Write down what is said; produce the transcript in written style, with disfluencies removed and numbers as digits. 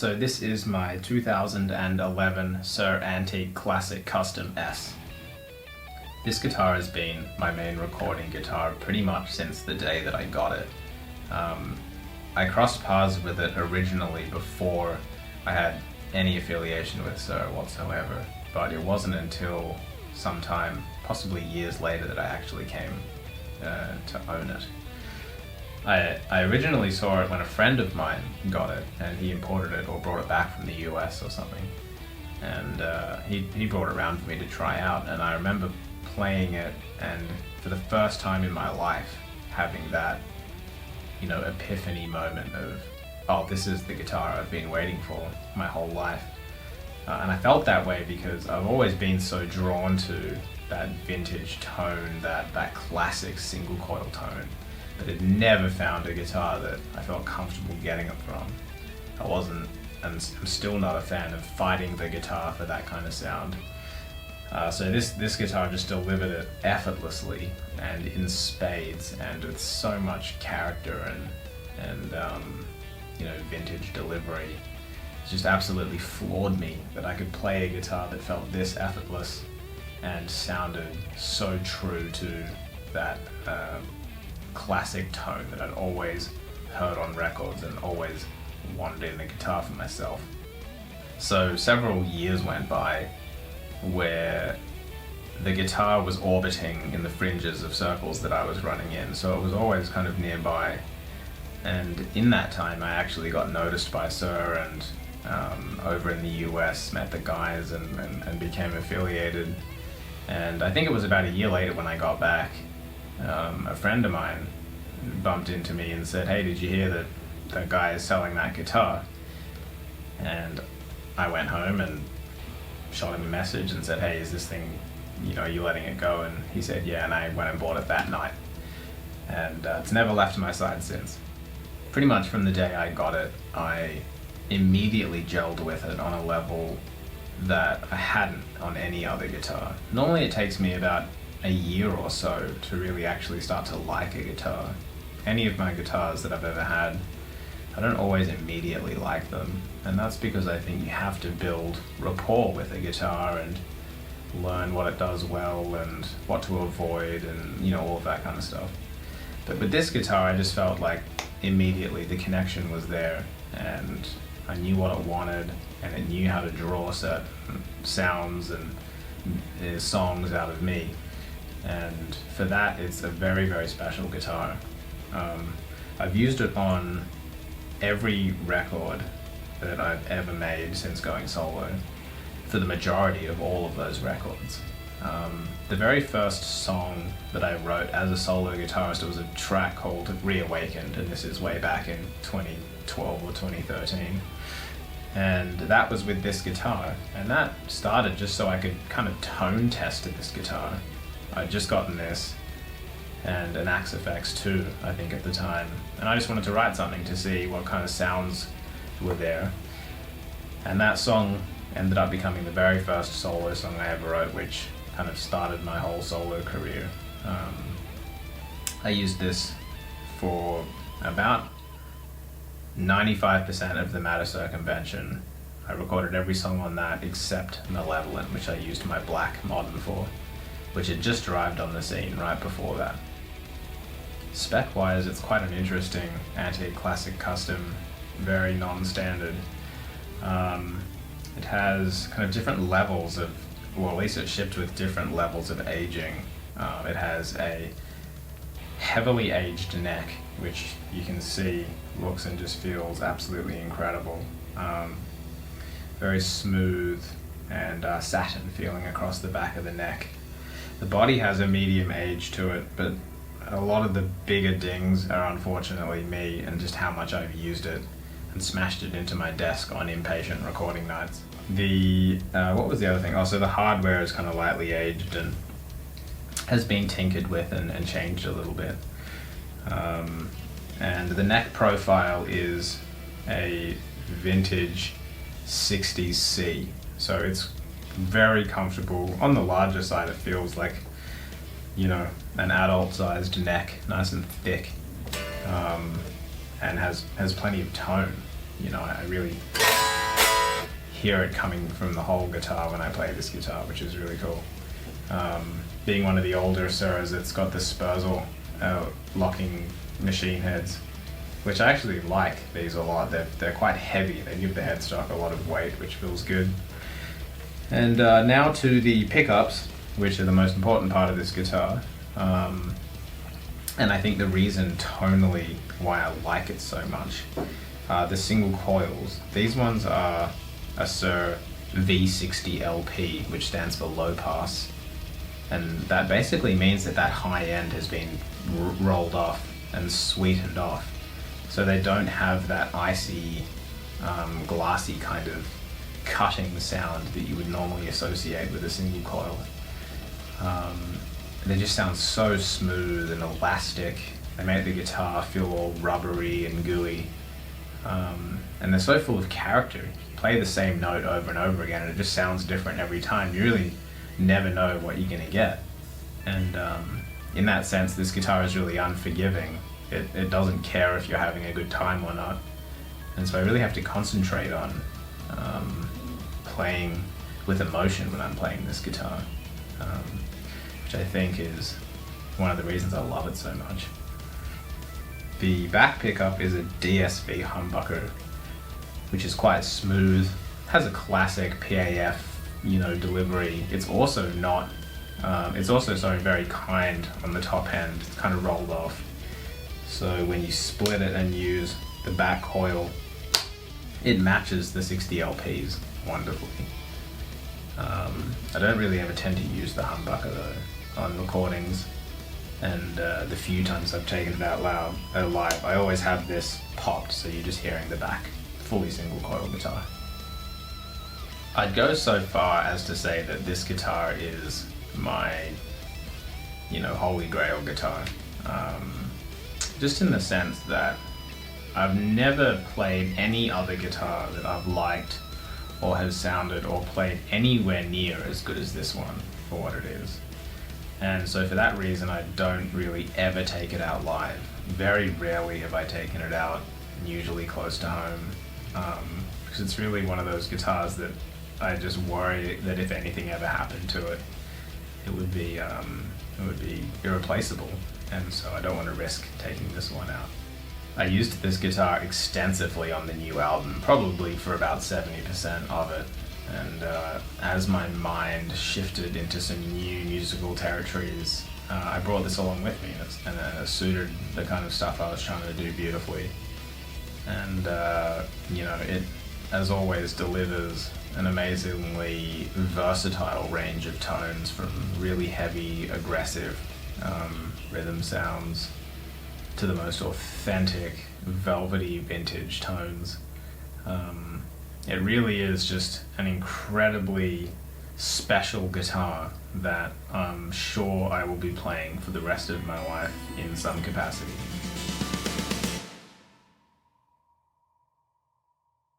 So this is my 2011 Suhr Antique Classic Custom S. This guitar has been my main recording guitar pretty much since the day that I got it. I crossed paths with it originally before I had any affiliation with Suhr whatsoever, but it wasn't until sometime, possibly years later, that I actually came to own it. I originally saw it when a friend of mine got it, and he imported it or brought it back from the US or something, and he brought it around for me to try out, and I remember playing it and for the first time in my life having that, epiphany moment of, oh, this is the guitar I've been waiting for my whole life. And I felt that way because I've always been so drawn to that vintage tone, that classic single coil tone, but had never found a guitar that I felt comfortable getting it from. I wasn't, and I'm still not a fan of fighting the guitar for that kind of sound. So this guitar just delivered it effortlessly and in spades and with so much character and vintage delivery. It just absolutely floored me that I could play a guitar that felt this effortless and sounded so true to that classic tone that I'd always heard on records and always wanted in a guitar for myself. So several years went by where the guitar was orbiting in the fringes of circles that I was running in, so it was always kind of nearby. And in that time I actually got noticed by Suhr and over in the US met the guys and became affiliated. And I think it was about a year later when I got back, a friend of mine bumped into me and said, "Hey, did you hear that the guy is selling that guitar?" And I went home and shot him a message and said, "Hey, is this thing, are you letting it go?" And he said, "Yeah," and I went and bought it that night. And it's never left my side since. Pretty much from the day I got it, I immediately gelled with it on a level that I hadn't on any other guitar. Normally it takes me about a year or so to really actually start to like a guitar. Any of my guitars that I've ever had, I don't always immediately like them, and that's because I think you have to build rapport with a guitar and learn what it does well and what to avoid and all of that kind of stuff. But with this guitar I just felt like immediately the connection was there, and I knew what it wanted, and it knew how to draw certain sounds and songs out of me. And for that, it's a very, very special guitar. I've used it on every record that I've ever made since going solo, for the majority of all of those records. The very first song that I wrote as a solo guitarist, it was a track called Reawakened, and this is way back in 2012 or 2013. And that was with this guitar, and that started just so I could kind of tone test this guitar. I'd just gotten this and an Axe FX 2, I think, at the time, and I just wanted to write something to see what kind of sounds were there. And that song ended up becoming the very first solo song I ever wrote, which kind of started my whole solo career. I used this for about 95% of the Matter Circumvention. I recorded every song on that except Malevolent, which I used my black Modern for, which had just arrived on the scene right before that. Spec-wise, it's quite an interesting antique classic custom, very non-standard. It has kind of different levels of, well, at least it's shipped with different levels of aging. It has a heavily aged neck, which you can see looks and just feels absolutely incredible. Very smooth and satin feeling across the back of the neck. The body has a medium age to it, but a lot of the bigger dings are unfortunately me and just how much I've used it and smashed it into my desk on impatient recording nights. What was the other thing? So the hardware is kind of lightly aged and has been tinkered with and changed a little bit. And the neck profile is a vintage 60s C, so it's very comfortable. On the larger side, it feels like, an adult-sized neck, nice and thick, and has plenty of tone. I really hear it coming from the whole guitar when I play this guitar, which is really cool. Being one of the older Suhrs, it's got the Spurzl locking machine heads, which I actually like these a lot. They're quite heavy. They give the headstock a lot of weight, which feels good. And now to the pickups, which are the most important part of this guitar. And I think the reason tonally why I like it so much, the single coils. These ones are a Suhr V60 LP, which stands for low pass. And that basically means that high end has been rolled off and sweetened off. So they don't have that icy, glassy kind of cutting sound that you would normally associate with a single coil. They just sound so smooth and elastic. They make the guitar feel all rubbery and gooey. And they're so full of character. You play the same note over and over again and it just sounds different every time. You really never know what you're gonna get. And in that sense, this guitar is really unforgiving. It doesn't care if you're having a good time or not. And so I really have to concentrate on playing with emotion when I'm playing this guitar, which I think is one of the reasons I love it so much. The back pickup is a DSV humbucker, which is quite smooth, has a classic PAF, delivery. It's also not, very kind on the top end. It's kind of rolled off. So when you split it and use the back coil, it matches the 60 LPs wonderfully. I don't really ever tend to use the humbucker though on recordings, and the few times I've taken it out loud live, I always have this popped, so you're just hearing the back, fully single coil guitar. I'd go so far as to say that this guitar is my, holy grail guitar. Just in the sense that I've never played any other guitar that I've liked or has sounded or played anywhere near as good as this one for what it is. And so for that reason, I don't really ever take it out live. Very rarely have I taken it out, usually close to home, because it's really one of those guitars that I just worry that if anything ever happened to it, it would be irreplaceable. And so I don't want to risk taking this one out. I used this guitar extensively on the new album, probably for about 70% of it. And as my mind shifted into some new musical territories, I brought this along with me, and it suited the kind of stuff I was trying to do beautifully. And it, as always, delivers an amazingly versatile range of tones, from really heavy, aggressive rhythm sounds to the most authentic, velvety vintage tones. It really is just an incredibly special guitar that I'm sure I will be playing for the rest of my life in some capacity.